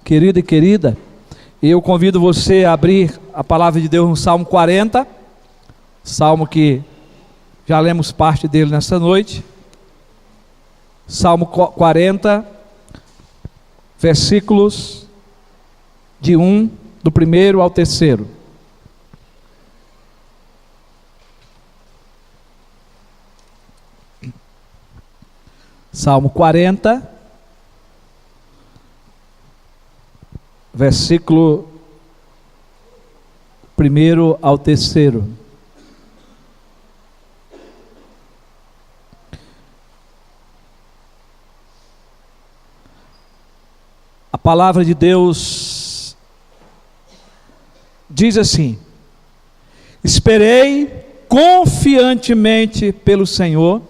querido e querida, eu convido você a abrir a palavra de Deus no Salmo 40, salmo que já lemos parte dele nessa noite. Salmo 40, versículos de 1, do primeiro ao terceiro. Salmo 40, versículo 1 ao terceiro. A palavra de Deus diz assim: esperei confiantemente pelo Senhor,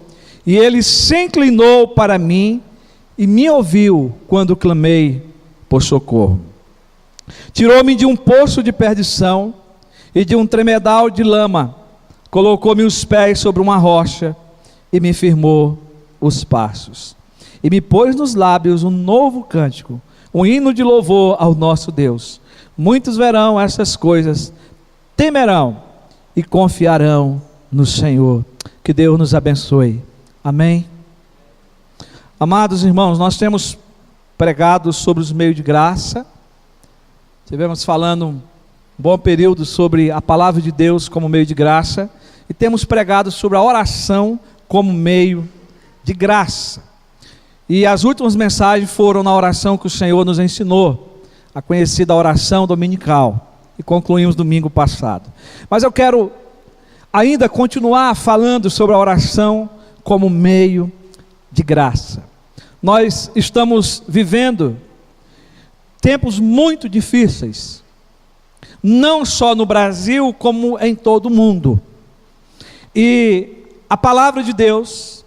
e Ele se inclinou para mim e me ouviu quando clamei por socorro. Tirou-me de um poço de perdição e de um tremedal de lama, colocou-me os pés sobre uma rocha e me firmou os passos, e me pôs nos lábios um novo cântico, um hino de louvor ao nosso Deus. Muitos verão essas coisas, temerão e confiarão no Senhor. Que Deus nos abençoe. Amém. Amados irmãos, nós temos pregado sobre os meios de graça. Tivemos falando um bom período sobre a palavra de Deus como meio de graça, e temos pregado sobre a oração como meio de graça. E as últimas mensagens foram na oração que o Senhor nos ensinou, a conhecida oração dominical, e concluímos domingo passado. Mas eu quero ainda continuar falando sobre a oração como meio de graça. Nós estamos vivendo tempos muito difíceis, não só no Brasil, como em todo o mundo. E a palavra de Deus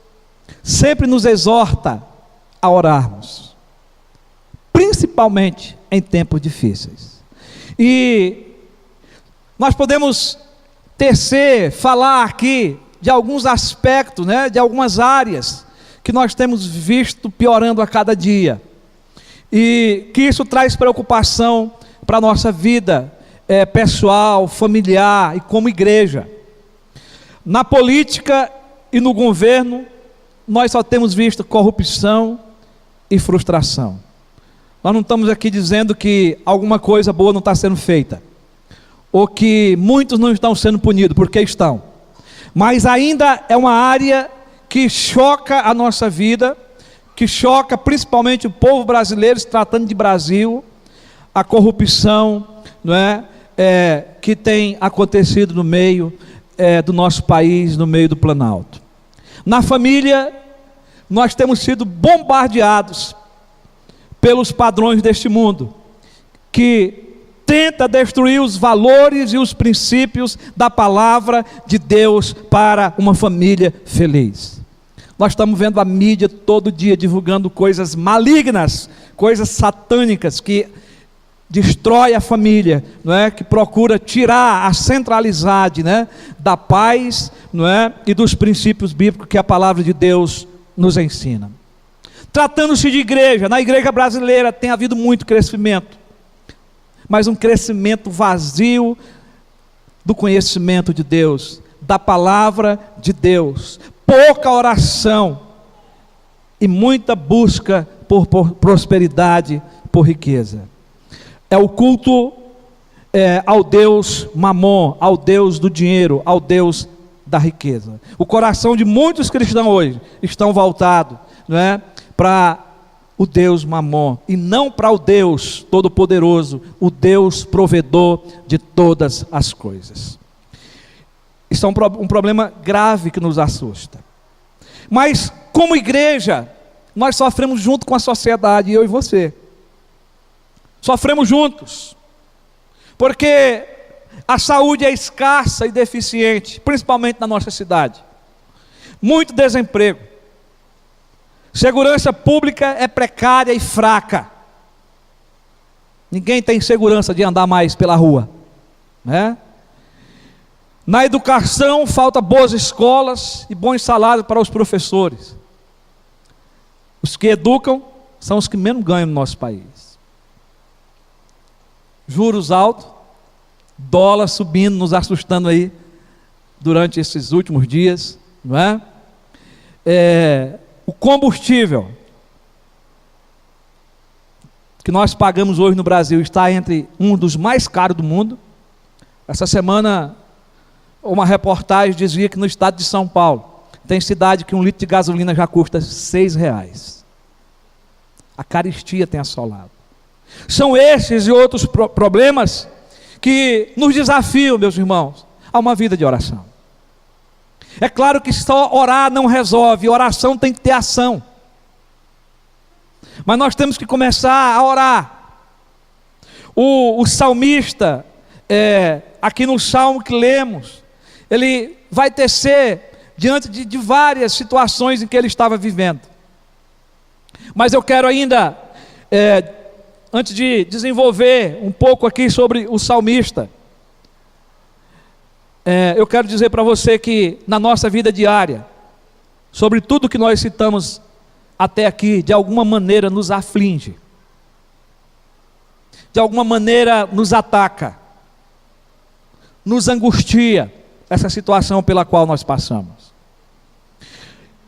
sempre nos exorta a orarmos, principalmente em tempos difíceis. E nós podemos falar aqui de alguns aspectos, de algumas áreas que nós temos visto piorando a cada dia, e que isso traz preocupação para a nossa vida pessoal, familiar e como igreja. Na política e no governo, nós só temos visto corrupção e frustração. Nós não estamos aqui dizendo que alguma coisa boa não está sendo feita, ou que muitos não estão sendo punidos, porque estão. Mas ainda é uma área que choca a nossa vida, que choca principalmente o povo brasileiro, se tratando de Brasil, a corrupção, que tem acontecido no meio do nosso país, no meio do Planalto. Na família, nós temos sido bombardeados pelos padrões deste mundo, que tenta destruir os valores e os princípios da palavra de Deus para uma família feliz. Nós estamos vendo a mídia todo dia divulgando coisas malignas, coisas satânicas, que destrói a família, que procura tirar a centralidade, da paz, e dos princípios bíblicos que a palavra de Deus nos ensina. Tratando-se de igreja, na igreja brasileira tem havido muito crescimento, mas um crescimento vazio do conhecimento de Deus, da palavra de Deus, pouca oração e muita busca por prosperidade, por riqueza. É o culto ao Deus Mamon, ao Deus do dinheiro, ao Deus da riqueza. O coração de muitos cristãos hoje estão voltados, para o Deus Mamon, e não para o Deus Todo-Poderoso, o Deus provedor de todas as coisas. Isso é um problema grave que nos assusta. Mas como igreja, nós sofremos junto com a sociedade, eu e você. Sofremos juntos, porque a saúde é escassa e deficiente, principalmente na nossa cidade. Muito desemprego. Segurança pública é precária e fraca. Ninguém tem segurança de andar mais pela rua, Na educação, falta boas escolas e bons salários para os professores. Os que educam são os que menos ganham no nosso país. juros altos, dólar subindo, nos assustando aí durante esses últimos dias, não é? O combustível que nós pagamos hoje no Brasil está entre um dos mais caros do mundo. Essa semana uma reportagem dizia que no estado de São Paulo tem cidade que 1 litro de gasolina já custa R$6. A carestia tem assolado. São esses e outros problemas que nos desafiam, meus irmãos, a uma vida de oração. É claro que só orar não resolve, oração tem que ter ação. Mas nós temos que começar a orar. O salmista, aqui no salmo que lemos, ele vai tecer diante de várias situações em que ele estava vivendo. Mas eu quero ainda, antes de desenvolver um pouco aqui sobre o salmista, eu quero dizer para você que na nossa vida diária, sobre tudo que nós citamos até aqui, de alguma maneira nos aflige, de alguma maneira nos ataca, nos angustia essa situação pela qual nós passamos.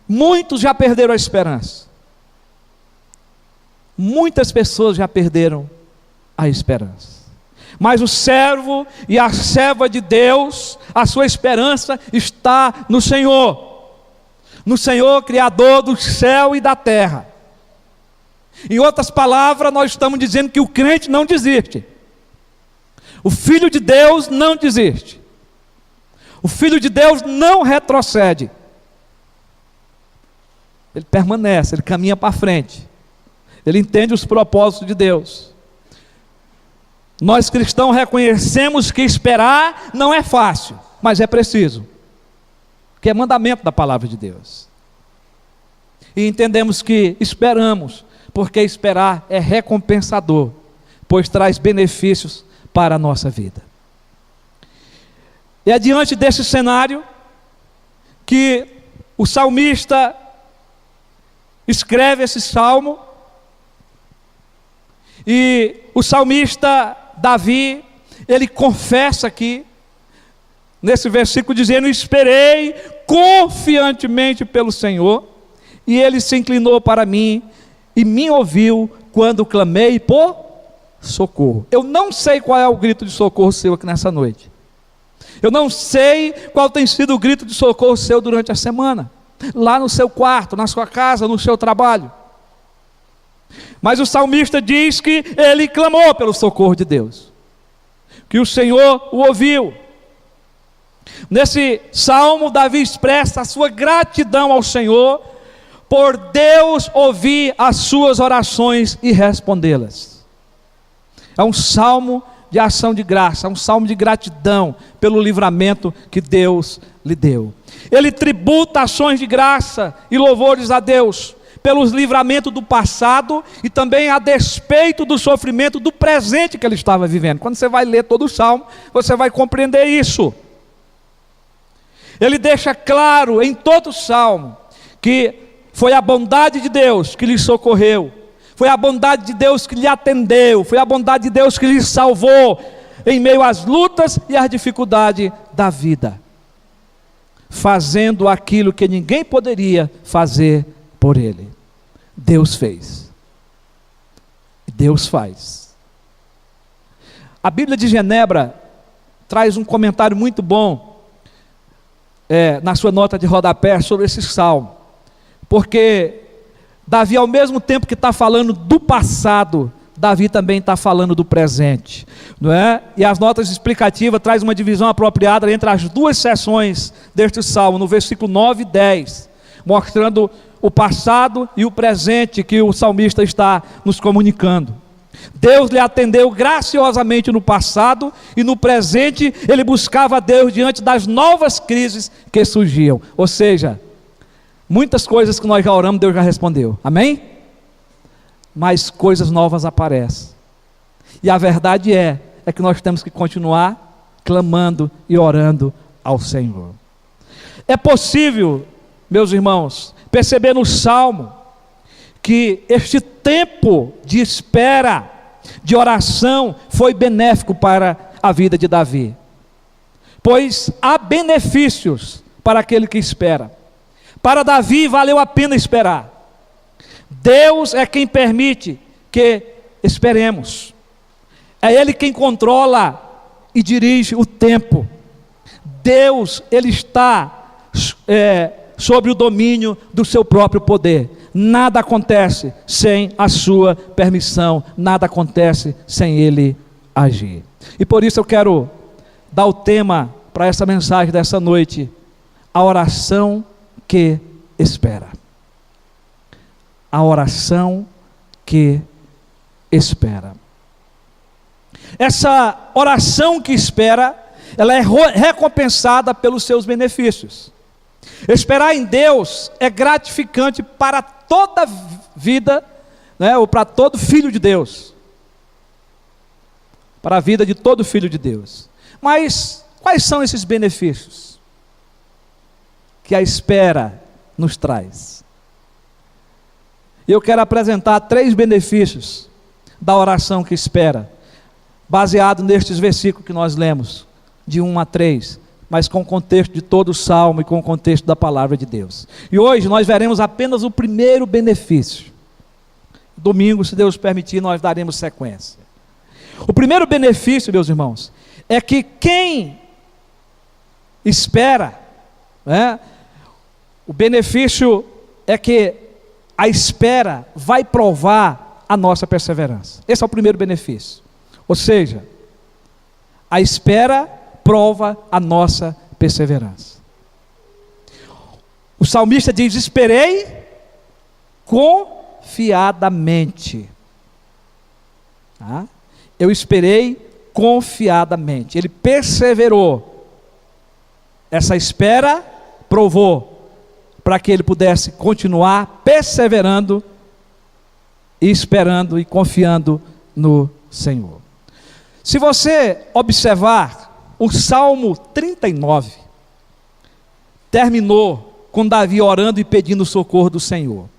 Muitos já perderam a esperança. Muitas pessoas já perderam a esperança. Mas o servo e a serva de Deus, a sua esperança está no Senhor. No Senhor, Criador do céu e da terra. Em outras palavras, nós estamos dizendo que o crente não desiste. O Filho de Deus não desiste. O Filho de Deus não retrocede. Ele permanece, ele caminha para frente. Ele entende os propósitos de Deus. Nós cristãos reconhecemos que esperar não é fácil, mas é preciso. Que é mandamento da palavra de Deus. E entendemos que esperamos, porque esperar é recompensador, pois traz benefícios para a nossa vida. E é diante desse cenário que o salmista escreve esse salmo. E o salmista Davi, ele confessa aqui, nesse versículo, dizendo: esperei confiantemente pelo Senhor, e Ele se inclinou para mim, e me ouviu quando clamei por socorro. Eu não sei qual é o grito de socorro seu aqui nessa noite. Eu não sei qual tem sido o grito de socorro seu durante a semana, lá no seu quarto, na sua casa, no seu trabalho. Mas o salmista diz que ele clamou pelo socorro de Deus, que o Senhor o ouviu. Nesse salmo, Davi expressa a sua gratidão ao Senhor por Deus ouvir as suas orações e respondê-las. É um salmo de ação de graça, é um salmo de gratidão pelo livramento que Deus lhe deu. Ele tributa ações de graça e louvores a Deus pelos livramentos do passado e também a despeito do sofrimento do presente que ele estava vivendo. Quando você vai ler todo o salmo, você vai compreender isso. Ele deixa claro em todo o salmo que foi a bondade de Deus que lhe socorreu, foi a bondade de Deus que lhe atendeu, foi a bondade de Deus que lhe salvou em meio às lutas e às dificuldades da vida, fazendo aquilo que ninguém poderia fazer por ele. Deus fez. Deus faz. A Bíblia de Genebra traz um comentário muito bom na sua nota de rodapé sobre esse salmo, porque Davi, ao mesmo tempo que está falando do passado, Davi também está falando do presente, não é? E as notas explicativas traz uma divisão apropriada entre as duas seções deste salmo, no versículo 9 e 10, mostrando o passado e o presente que o salmista está nos comunicando. Deus lhe atendeu graciosamente no passado, e no presente ele buscava a Deus diante das novas crises que surgiam. Ou seja, muitas coisas que nós já oramos, Deus já respondeu, amém? Mas coisas novas aparecem, e a verdade é que nós temos que continuar clamando e orando ao Senhor. É possível, meus irmãos, perceber no salmo que este tempo de espera de oração foi benéfico para a vida de Davi, pois há benefícios para aquele que espera. Para Davi valeu a pena esperar. Deus é quem permite que esperemos. É Ele quem controla e dirige o tempo. Deus, Ele está sobre o domínio do seu próprio poder. Nada acontece sem a sua permissão, nada acontece sem Ele agir. E por isso eu quero dar o tema para essa mensagem dessa noite: a oração que espera. A oração que espera. Essa oração que espera, ela é recompensada pelos seus benefícios. Esperar em Deus é gratificante para toda vida, né, ou para todo filho de Deus. Para a vida de todo filho de Deus. Mas quais são esses benefícios que a espera nos traz? Eu quero apresentar 3 benefícios da oração que espera, baseado nestes versículos que nós lemos, de 1 a 3, mas com o contexto de todo o Salmo e com o contexto da palavra de Deus. E hoje nós veremos apenas o primeiro benefício. Domingo, se Deus permitir, nós daremos sequência. O primeiro benefício, meus irmãos, é que quem espera, né, o benefício é que a espera vai provar a nossa perseverança. Esse é o primeiro benefício. Ou seja, a espera prova a nossa perseverança. O salmista diz: esperei confiadamente. Tá? Eu esperei confiadamente. Ele perseverou. Essa espera provou para que ele pudesse continuar perseverando e esperando e confiando no Senhor. Se você observar, o Salmo 39 terminou com Davi orando e pedindo o socorro do Senhor.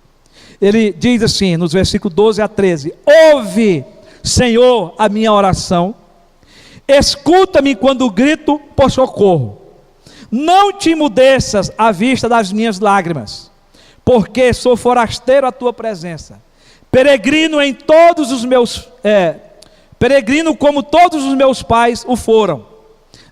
Ele diz assim, nos versículos 12 a 13: ouve, Senhor, a minha oração, escuta-me quando grito por socorro. Não te emudeças à vista das minhas lágrimas, porque sou forasteiro à tua presença, peregrino como todos os meus pais o foram.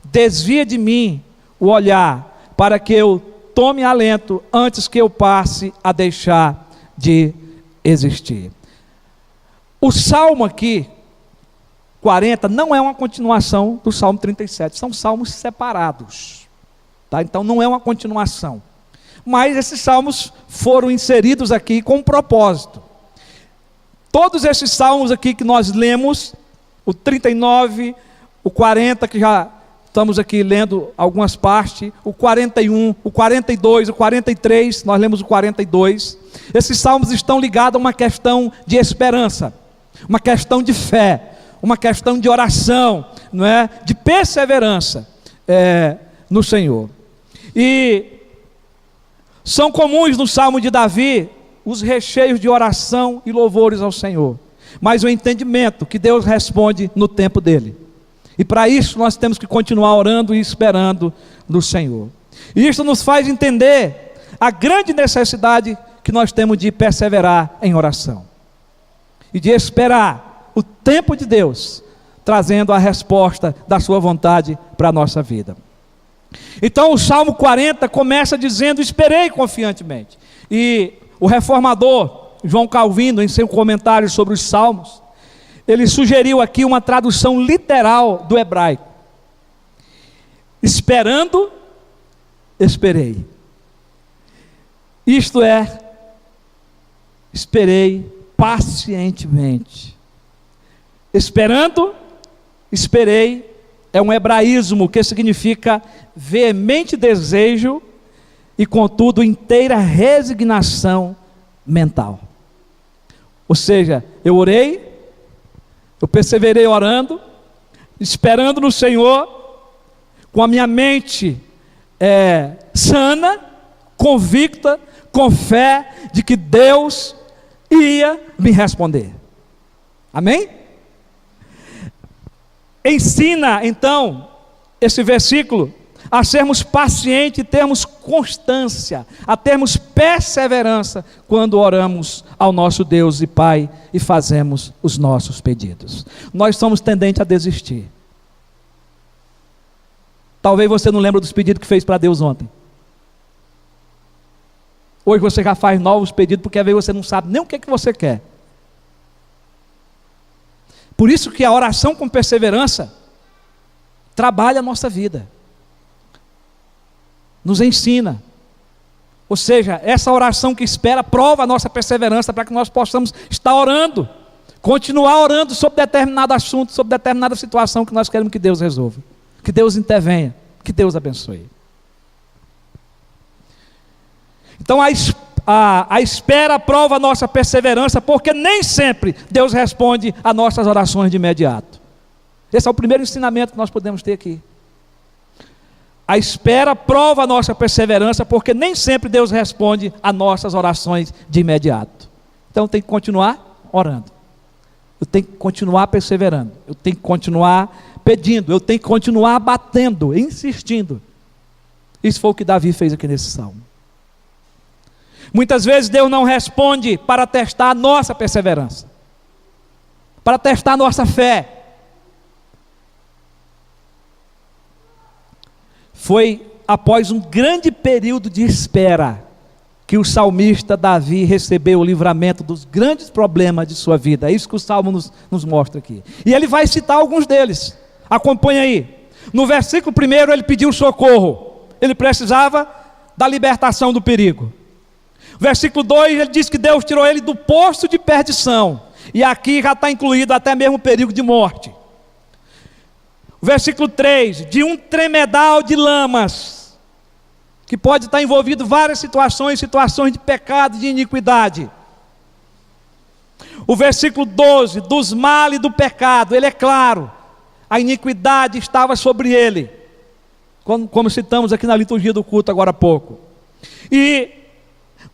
Desvia de mim o olhar, para que eu tome alento antes que eu passe a deixar de existir. O Salmo aqui, 40, não é uma continuação do Salmo 37, são salmos separados. Tá? Então não é uma continuação, mas esses salmos foram inseridos aqui com um propósito. Todos esses salmos aqui que nós lemos, o 39, o 40, que já estamos aqui lendo algumas partes, o 41, o 42, o 43, nós lemos o 42, esses salmos estão ligados a uma questão de esperança, uma questão de fé, uma questão de oração, não é? De perseverança no Senhor. E são comuns no Salmo de Davi os recheios de oração e louvores ao Senhor, mas o entendimento que Deus responde no tempo dele. E para isso nós temos que continuar orando e esperando no Senhor. E isso nos faz entender a grande necessidade que nós temos de perseverar em oração e de esperar o tempo de Deus, trazendo a resposta da sua vontade para a nossa vida. Então o Salmo 40 começa dizendo: esperei confiantemente. E o reformador João Calvino, em seu comentário sobre os Salmos, ele sugeriu aqui uma tradução literal do hebraico: esperando, esperei. Isto é, esperei pacientemente. Esperando, esperei, é um hebraísmo que significa veemente desejo e, contudo, inteira resignação mental. Ou seja, eu orei, eu perseverei orando, esperando no Senhor, com a minha mente sana, convicta, com fé de que Deus ia me responder. Amém? ensina, então, esse versículo, a sermos pacientes e termos constância, a termos perseverança quando oramos ao nosso Deus e Pai e fazemos os nossos pedidos. Nós somos tendentes a desistir. Talvez você não lembre dos pedidos que fez para Deus ontem. Hoje você já faz novos pedidos, porque às vezes você não sabe nem o que você quer. Por isso que a oração com perseverança trabalha a nossa vida, nos ensina. Ou seja, essa oração que espera prova a nossa perseverança para que nós possamos estar orando, continuar orando sobre determinado assunto, sobre determinada situação que nós queremos que Deus resolva, que Deus intervenha, que Deus abençoe. Então a espera prova a nossa perseverança, porque nem sempre Deus responde a nossas orações de imediato. Esse é o primeiro ensinamento que nós podemos ter aqui. A espera prova a nossa perseverança, porque nem sempre Deus responde a nossas orações de imediato. Então tem que continuar orando, eu tenho que continuar perseverando, eu tenho que continuar pedindo, eu tenho que continuar batendo, insistindo. Isso foi o que Davi fez aqui nesse salmo. Muitas vezes Deus não responde para testar a nossa perseverança, para testar a nossa fé. Foi após um grande período de espera que o salmista Davi recebeu o livramento dos grandes problemas de sua vida. É isso que o salmo nos mostra aqui. E ele vai citar alguns deles. Acompanha aí. No versículo 1 ele pediu socorro. Ele precisava da libertação do perigo. Versículo 2, ele diz que Deus tirou ele do poço de perdição, e aqui já está incluído até mesmo o perigo de morte. Versículo 3, de um tremedal de lamas, que pode estar envolvido várias situações de pecado, de iniquidade. O versículo 12, dos males do pecado, ele é claro, a iniquidade estava sobre ele, como citamos aqui na liturgia do culto agora há pouco. E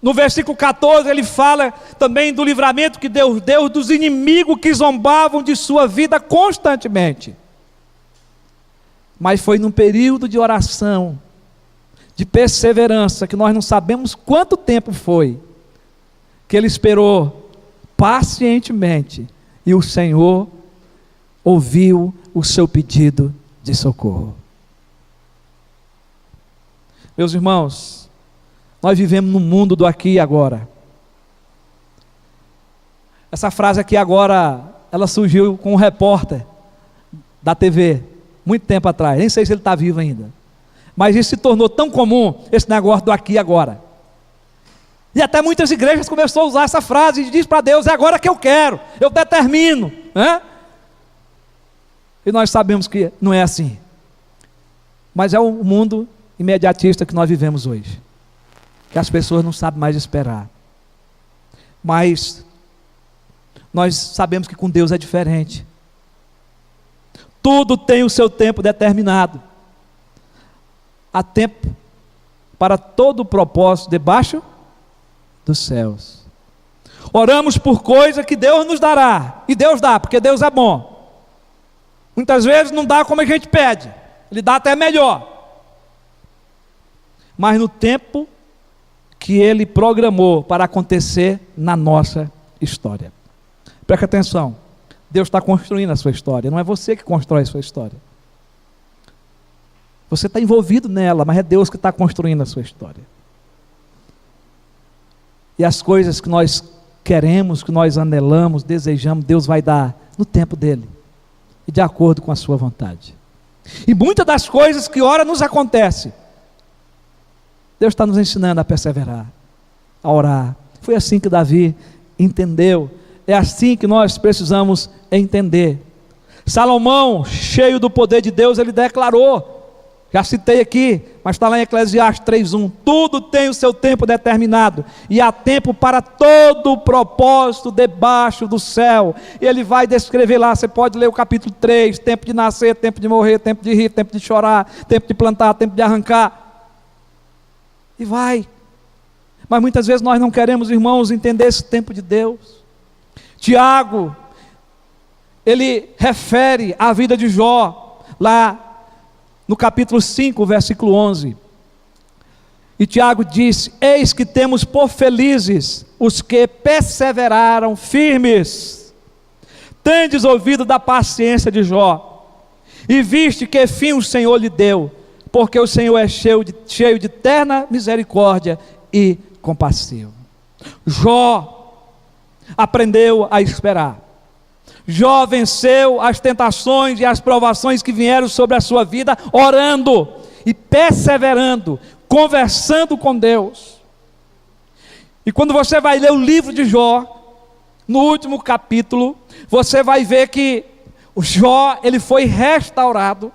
no versículo 14 ele fala também do livramento que Deus deu dos inimigos que zombavam de sua vida constantemente. Mas foi num período de oração, de perseverança, que nós não sabemos quanto tempo foi, que ele esperou pacientemente, e o Senhor ouviu o seu pedido de socorro. Meus irmãos, nós vivemos num mundo do aqui e agora. Essa frase aqui agora, ela surgiu com um repórter da TV, muito tempo atrás, nem sei se ele está vivo ainda. Mas isso se tornou tão comum, esse negócio do aqui e agora. E até muitas igrejas começaram a usar essa frase e diz para Deus, é agora que eu quero, eu determino. Né? E nós sabemos que não é assim. Mas é o mundo imediatista que nós vivemos hoje, que as pessoas não sabem mais esperar. Mas nós sabemos que com Deus é diferente. Tudo tem o seu tempo determinado. Há tempo para todo o propósito debaixo dos céus. Oramos por coisa que Deus nos dará, e Deus dá, porque Deus é bom. Muitas vezes não dá como a gente pede, Ele dá até melhor. Mas no tempo que Ele programou para acontecer na nossa história. Preste atenção, Deus está construindo a sua história, não é você que constrói a sua história. Você está envolvido nela, mas é Deus que está construindo a sua história. E as coisas que nós queremos, que nós anelamos, desejamos, Deus vai dar no tempo dEle, e de acordo com a sua vontade. E muitas das coisas que ora nos acontecem, Deus está nos ensinando a perseverar, a orar. Foi assim que Davi entendeu, é assim que nós precisamos entender. Salomão, cheio do poder de Deus, ele declarou, já citei aqui, mas está lá em Eclesiastes 3:1, tudo tem o seu tempo determinado, e há tempo para todo o propósito debaixo do céu. E ele vai descrever lá, você pode ler o capítulo 3, tempo de nascer, tempo de morrer, tempo de rir, tempo de chorar, tempo de plantar, tempo de arrancar, e vai. Mas muitas vezes nós não queremos, irmãos, entender esse tempo de Deus. Tiago, ele refere a vida de Jó, lá no capítulo 5, versículo 11. E Tiago disse: eis que temos por felizes os que perseveraram firmes. Tendes ouvido da paciência de Jó, e viste que fim o Senhor lhe deu, porque o Senhor é cheio de terna misericórdia e compassivo. Jó aprendeu a esperar. Jó venceu as tentações e as provações que vieram sobre a sua vida, orando e perseverando, conversando com Deus. E quando você vai ler o livro de Jó, no último capítulo, você vai ver que o Jó, ele foi restaurado.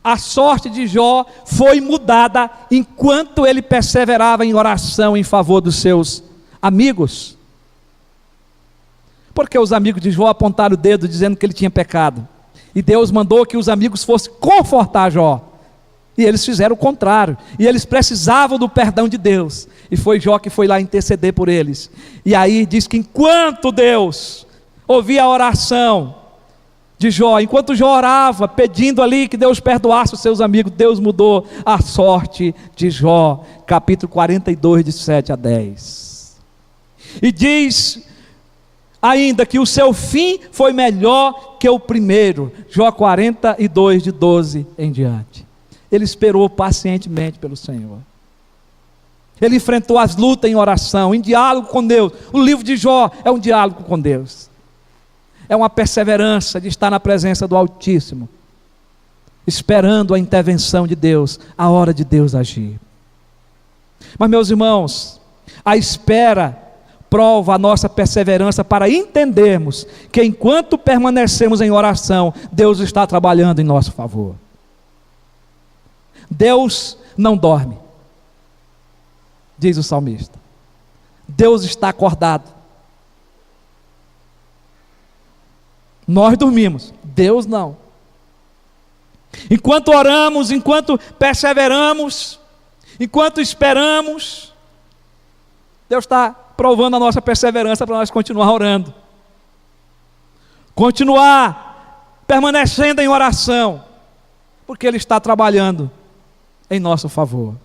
A sorte de Jó foi mudada enquanto ele perseverava em oração em favor dos seus amigos. Porque os amigos de Jó apontaram o dedo dizendo que ele tinha pecado. E Deus mandou que os amigos fossem confortar Jó. E eles fizeram o contrário. E eles precisavam do perdão de Deus. E foi Jó que foi lá interceder por eles. E aí diz que enquanto Deus ouvia a oração de Jó, enquanto Jó orava, pedindo ali que Deus perdoasse os seus amigos, Deus mudou a sorte de Jó. Capítulo 42, de 7 a 10. E diz ainda que o seu fim foi melhor que o primeiro. Jó 42, de 12 em diante. Ele esperou pacientemente pelo Senhor. Ele enfrentou as lutas em oração, em diálogo com Deus. O livro de Jó é um diálogo com Deus. É uma perseverança de estar na presença do Altíssimo, esperando a intervenção de Deus, a hora de Deus agir. Mas, meus irmãos, a espera prova a nossa perseverança para entendermos que enquanto permanecemos em oração, Deus está trabalhando em nosso favor. Deus não dorme, diz o salmista. Deus está acordado. Nós dormimos, Deus não. Enquanto oramos, enquanto perseveramos, enquanto esperamos, Deus está provando a nossa perseverança para nós continuar orando, continuar permanecendo em oração, porque Ele está trabalhando em nosso favor.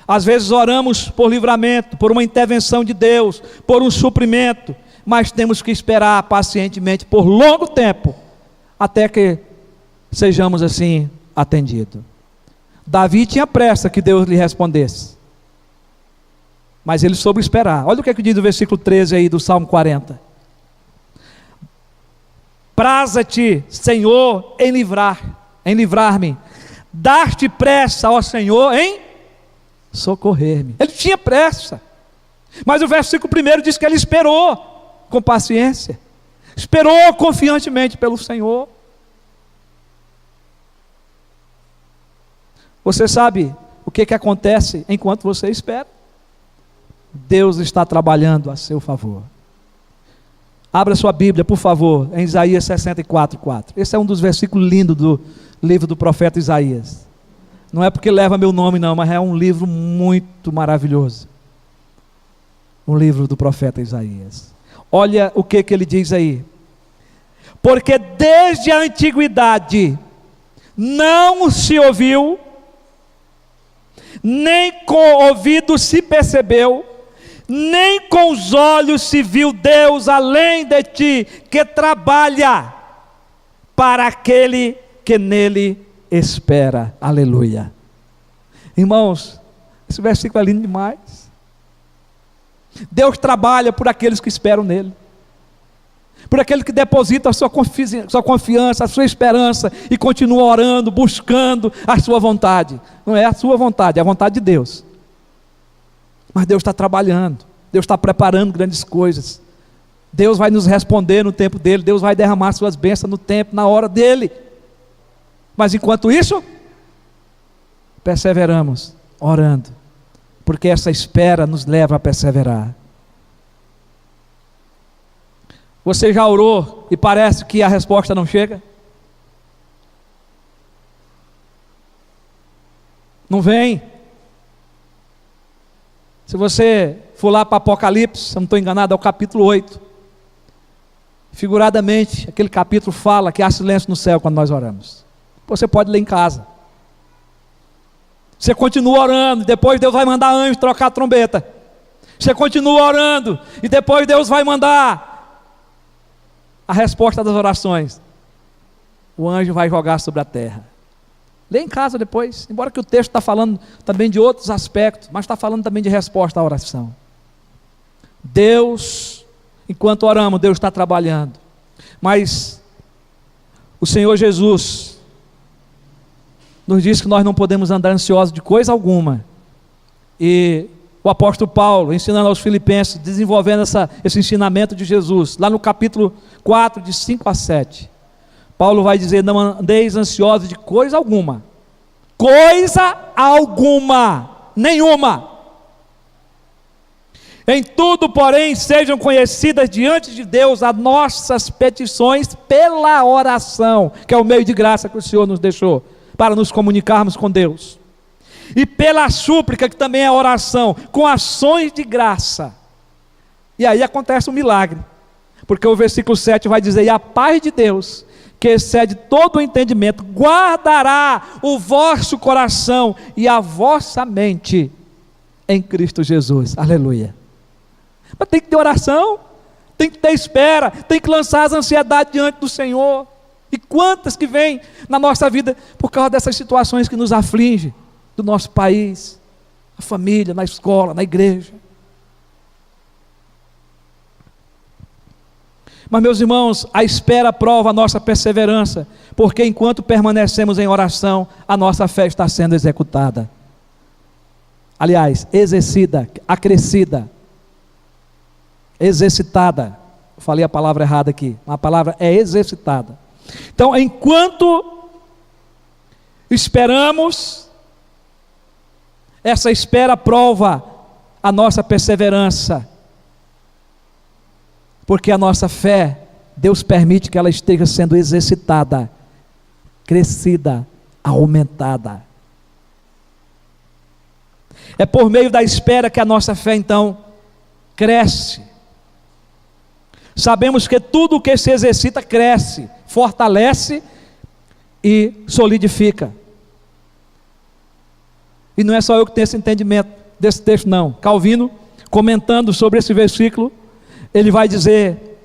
Às vezes oramos por livramento, por uma intervenção de Deus, por um suprimento, mas temos que esperar pacientemente por longo tempo, até que sejamos assim atendidos. Davi tinha pressa que Deus lhe respondesse, mas ele soube esperar. Olha o que diz o versículo 13 aí do Salmo 40. Praza-te, Senhor, em livrar-me. Dar-te pressa, ó Senhor, em socorrer-me. Ele tinha pressa, mas o versículo 1 diz que ele esperou com paciência, esperou confiantemente pelo Senhor. Você sabe o que acontece enquanto você espera? Deus está trabalhando a seu favor. Abra sua Bíblia, por favor, em Isaías 64:4. Esse é um dos versículos lindos do livro do profeta Isaías. Não é porque leva meu nome não, mas é um livro muito maravilhoso. Um livro do profeta Isaías. Olha o que ele diz aí. Porque desde a antiguidade não se ouviu, nem com o ouvido se percebeu, nem com os olhos se viu Deus além de ti, que trabalha para aquele que nele espera. Aleluia. Irmãos, esse versículo é lindo demais. Deus trabalha por aqueles que esperam nele, por aqueles que depositam a sua confiança, a sua esperança e continuam orando, buscando a sua vontade. Não é a sua vontade, é a vontade de Deus. Mas Deus está trabalhando, Deus está preparando grandes coisas. Deus vai nos responder no tempo dele, Deus vai derramar suas bênçãos no tempo, na hora dele. Mas enquanto isso, perseveramos, orando, porque essa espera nos leva a perseverar. Você já orou e parece que a resposta não chega? Não vem. Se você for lá para Apocalipse, se eu não estou enganado, é o capítulo 8. Figuradamente, aquele capítulo fala que há silêncio no céu quando nós oramos. Você pode ler em casa. Você continua orando, e depois Deus vai mandar anjo trocar a trombeta. Você continua orando, e depois Deus vai mandar a resposta das orações. O anjo vai jogar sobre a terra. Lê em casa depois, embora que o texto está falando também de outros aspectos, mas está falando também de resposta à oração. Deus, enquanto oramos, Deus está trabalhando. Mas o Senhor Jesus nos diz que nós não podemos andar ansiosos de coisa alguma. E o apóstolo Paulo, ensinando aos filipenses, desenvolvendo esse ensinamento de Jesus, lá no capítulo 4, de 5 a 7, Paulo vai dizer: não andeis ansiosos de coisa alguma, nenhuma. Em tudo, porém, sejam conhecidas diante de Deus as nossas petições pela oração, que é o meio de graça que o Senhor nos deixou, para nos comunicarmos com Deus. E pela súplica, que também é oração, com ações de graça. E aí acontece um milagre, porque o versículo 7 vai dizer: e a paz de Deus, que excede todo o entendimento, guardará o vosso coração e a vossa mente em Cristo Jesus. Aleluia. Mas tem que ter oração, tem que ter espera, tem que lançar as ansiedades diante do Senhor. E quantas que vêm na nossa vida por causa dessas situações que nos afligem, do nosso país, na família, na escola, na igreja. Mas, meus irmãos, a espera prova a nossa perseverança, porque enquanto permanecemos em oração, a nossa fé está sendo executada. Aliás, exercida, acrescida, exercitada. Falei a palavra errada aqui, a palavra é exercitada. Então, enquanto esperamos, essa espera prova a nossa perseverança, porque a nossa fé, Deus permite que ela esteja sendo exercitada, crescida, aumentada. É por meio da espera que a nossa fé então cresce. Sabemos que tudo o que se exercita cresce, fortalece e solidifica. E não é só eu que tenho esse entendimento desse texto, não. Calvino, comentando sobre esse versículo, ele vai dizer,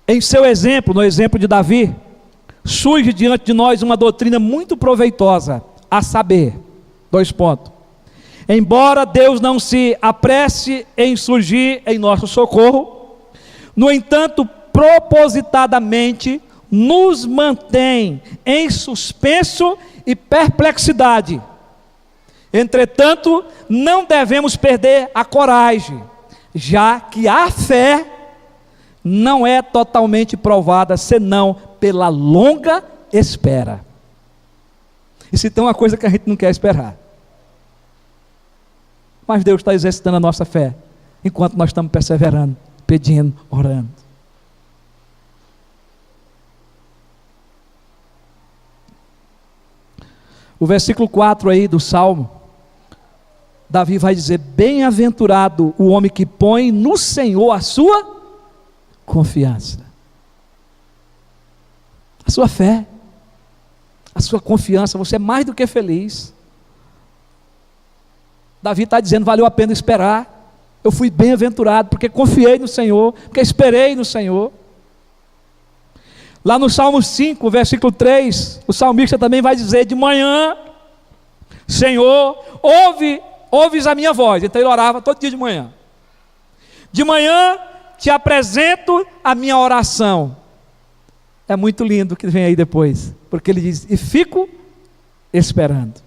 em seu exemplo, no exemplo de Davi, surge diante de nós uma doutrina muito proveitosa, a saber, 2 pontos. Embora Deus não se apresse em surgir em nosso socorro, no entanto, propositadamente nos mantém em suspenso e perplexidade. Entretanto, não devemos perder a coragem, já que a fé não é totalmente provada, senão pela longa espera. E se tem uma coisa que a gente não quer esperar, mas Deus está exercitando a nossa fé, enquanto nós estamos perseverando, pedindo, orando. O versículo 4 aí do Salmo, Davi vai dizer: bem-aventurado o homem que põe no Senhor a sua confiança. A sua fé, a sua confiança, você é mais do que feliz. Davi está dizendo: valeu a pena esperar, eu fui bem-aventurado, porque confiei no Senhor, porque esperei no Senhor. Lá no Salmo 5, versículo 3, o salmista também vai dizer: de manhã, Senhor, ouves a minha voz. Então ele orava todo dia de manhã. De manhã te apresento a minha oração. É muito lindo o que vem aí depois, porque ele diz: e fico esperando.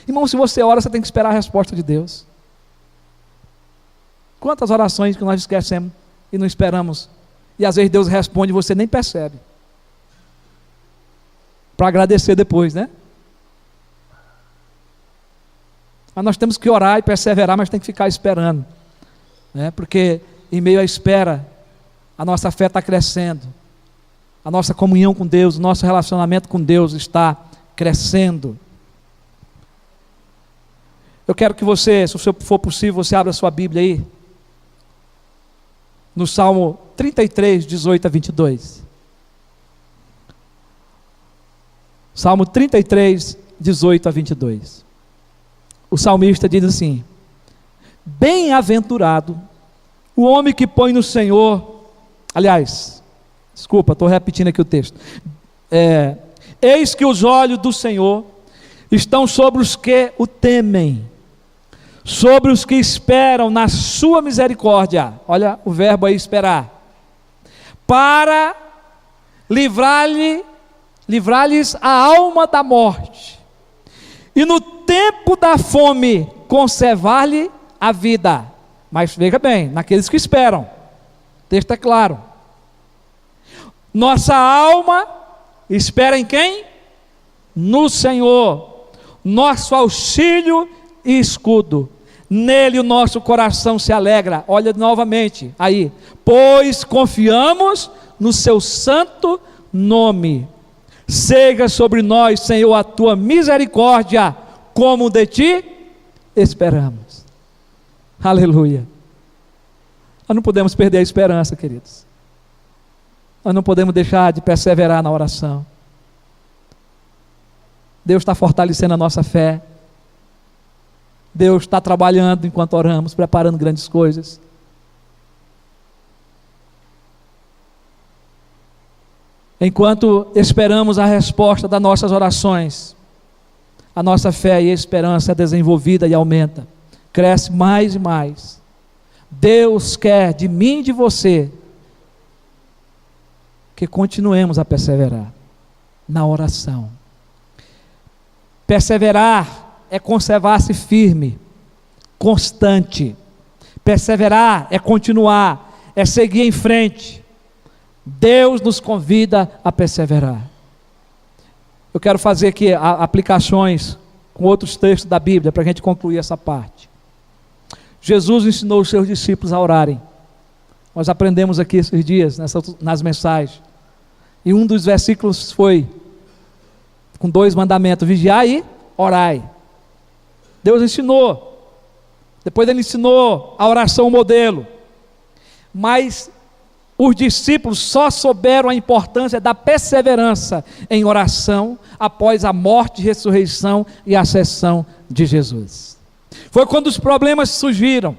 Irmão, se você ora, você tem que esperar a resposta de Deus. Quantas orações que nós esquecemos e não esperamos, e às vezes Deus responde e você nem percebe, para agradecer depois, né? Mas nós temos que orar e perseverar, mas tem que ficar esperando, né? Porque em meio à espera, a nossa fé está crescendo, a nossa comunhão com Deus, o nosso relacionamento com Deus está crescendo. Eu quero que você, se for possível, você abra a sua Bíblia aí, no Salmo 33, 18 a 22. Salmo 33, 18 a 22. O salmista diz assim: bem-aventurado o homem que põe no Senhor, aliás, desculpa, estou repetindo aqui o texto. Eis que os olhos do Senhor estão sobre os que o temem, sobre os que esperam na sua misericórdia. Olha o verbo aí, esperar. Para livrar-lhes a alma da morte, e no tempo da fome conservar-lhe a vida. Mas veja bem, naqueles que esperam. O texto é claro. Nossa alma espera em quem? No Senhor, nosso auxílio e escudo. Nele o nosso coração se alegra. Olha novamente aí. Pois confiamos no seu santo nome. Seja sobre nós, Senhor, a tua misericórdia, como de ti esperamos. Aleluia. Nós não podemos perder a esperança, queridos. Nós não podemos deixar de perseverar na oração. Deus está fortalecendo a nossa fé. Deus está trabalhando enquanto oramos, preparando grandes coisas. Enquanto esperamos a resposta das nossas orações, a nossa fé e esperança é desenvolvida e aumenta, cresce mais e mais. Deus quer de mim e de você que continuemos a perseverar na oração. Perseverar é conservar-se firme, constante. Perseverar é continuar, é seguir em frente. Deus nos convida a perseverar. Eu quero fazer aqui aplicações com outros textos da Bíblia para a gente concluir essa parte. Jesus ensinou os seus discípulos a orarem. Nós aprendemos aqui esses dias, nas mensagens. E um dos versículos foi com 2 mandamentos: vigiai e orai. Deus ensinou. Depois ele ensinou a oração modelo. Mas os discípulos só souberam a importância da perseverança em oração após a morte, ressurreição e ascensão de Jesus. Foi quando os problemas surgiram,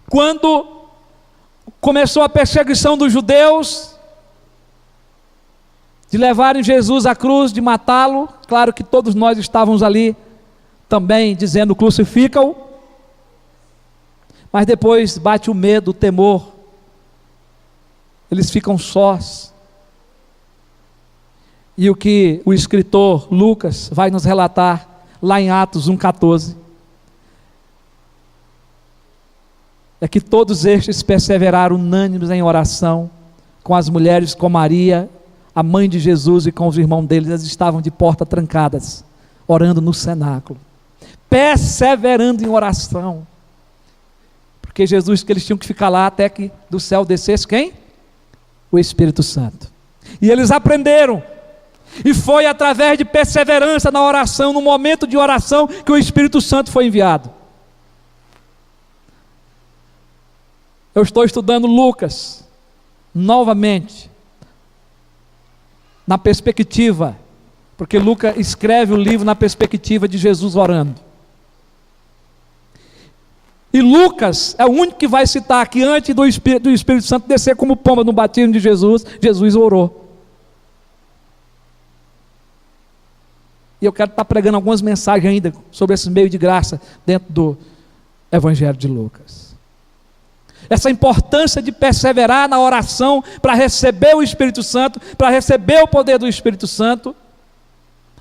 quando começou a perseguição dos judeus, de levarem Jesus à cruz, de matá-lo. Claro que todos nós estávamos ali também dizendo: crucifica-o. Mas depois bate o medo, o temor. Eles ficam sós. E o que o escritor Lucas vai nos relatar lá em Atos 1,14 é que todos estes perseveraram unânimes em oração com as mulheres, com Maria, a mãe de Jesus, e com os irmãos deles. Eles estavam de portas trancadas, orando no cenáculo, perseverando em oração, porque Jesus disse que eles tinham que ficar lá até que do céu descesse quem? O Espírito Santo. E eles aprenderam, e foi através de perseverança na oração, no momento de oração, que o Espírito Santo foi enviado. Eu estou estudando Lucas novamente, na perspectiva, porque Lucas escreve o livro na perspectiva de Jesus orando. E Lucas é o único que vai citar que antes do Espírito Santo descer como pomba no batismo de Jesus, Jesus orou. E eu quero estar pregando algumas mensagens ainda sobre esses meios de graça dentro do Evangelho de Lucas. Essa importância de perseverar na oração para receber o Espírito Santo, para receber o poder do Espírito Santo,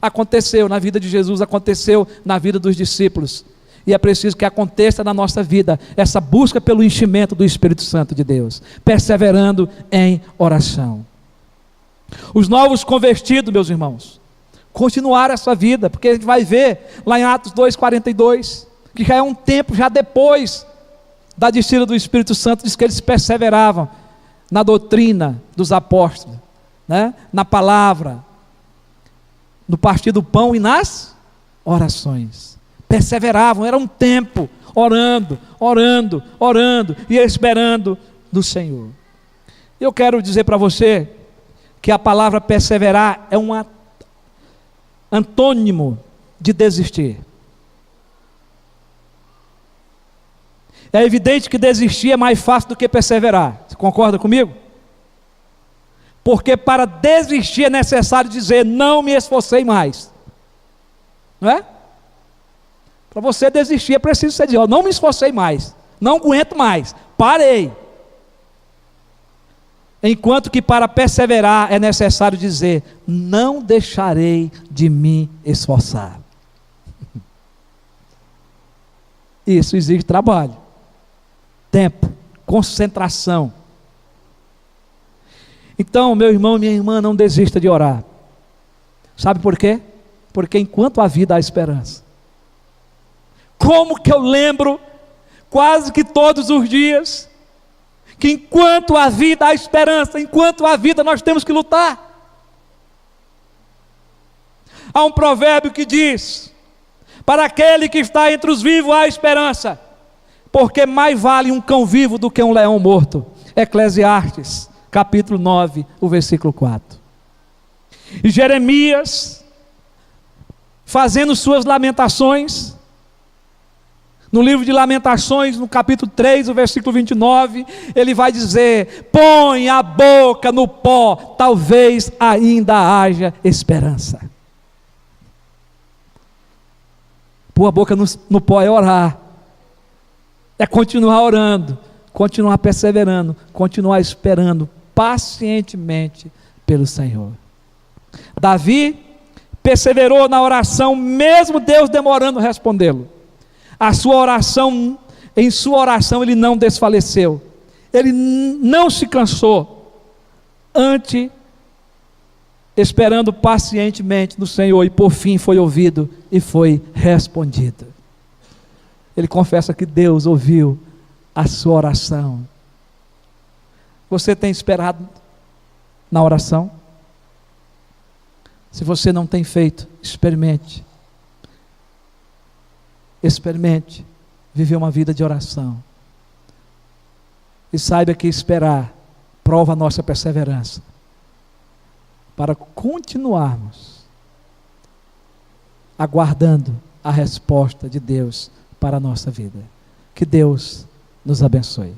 aconteceu na vida de Jesus, aconteceu na vida dos discípulos. E é preciso que aconteça na nossa vida essa busca pelo enchimento do Espírito Santo de Deus, perseverando em oração. Os novos convertidos, meus irmãos, continuaram essa vida, porque a gente vai ver lá em Atos 2,42, que já é um tempo já depois da descida do Espírito Santo, diz que eles perseveravam na doutrina dos apóstolos, né? Na palavra, no partir do pão e nas orações. perseveravam, era um tempo, orando, orando, orando e esperando do Senhor. Eu quero dizer para você que a palavra perseverar é um antônimo de desistir. É evidente que desistir é mais fácil do que perseverar. Você concorda comigo? Porque para desistir é necessário dizer, não me esforcei mais. Não é? Para você desistir é preciso você dizer, não me esforcei mais, não aguento mais, parei. Enquanto que para perseverar é necessário dizer, não deixarei de me esforçar. Isso exige trabalho, tempo, concentração. Então, meu irmão e minha irmã, não desista de orar. Sabe por quê? Porque enquanto há vida, há esperança. Como que eu lembro, quase que todos os dias, que enquanto há vida, há esperança, enquanto há vida, nós temos que lutar. Há um provérbio que diz, para aquele que está entre os vivos há esperança, porque mais vale um cão vivo do que um leão morto. Eclesiastes, capítulo 9, o versículo 4. E Jeremias, fazendo suas lamentações, no livro de Lamentações, no capítulo 3, o versículo 29, ele vai dizer, põe a boca no pó, talvez ainda haja esperança. Pôr a boca no pó é orar, é continuar orando, continuar perseverando, continuar esperando pacientemente pelo Senhor. Davi perseverou na oração, mesmo Deus demorando a respondê-lo. Em sua oração ele não desfaleceu, ele não se cansou, antes esperando pacientemente no Senhor, e por fim foi ouvido e foi respondido. Ele confessa que Deus ouviu a sua oração. Você tem esperado na oração? Se você não tem feito, experimente viver uma vida de oração, e saiba que esperar prova a nossa perseverança, para continuarmos aguardando a resposta de Deus para a nossa vida. Que Deus nos abençoe.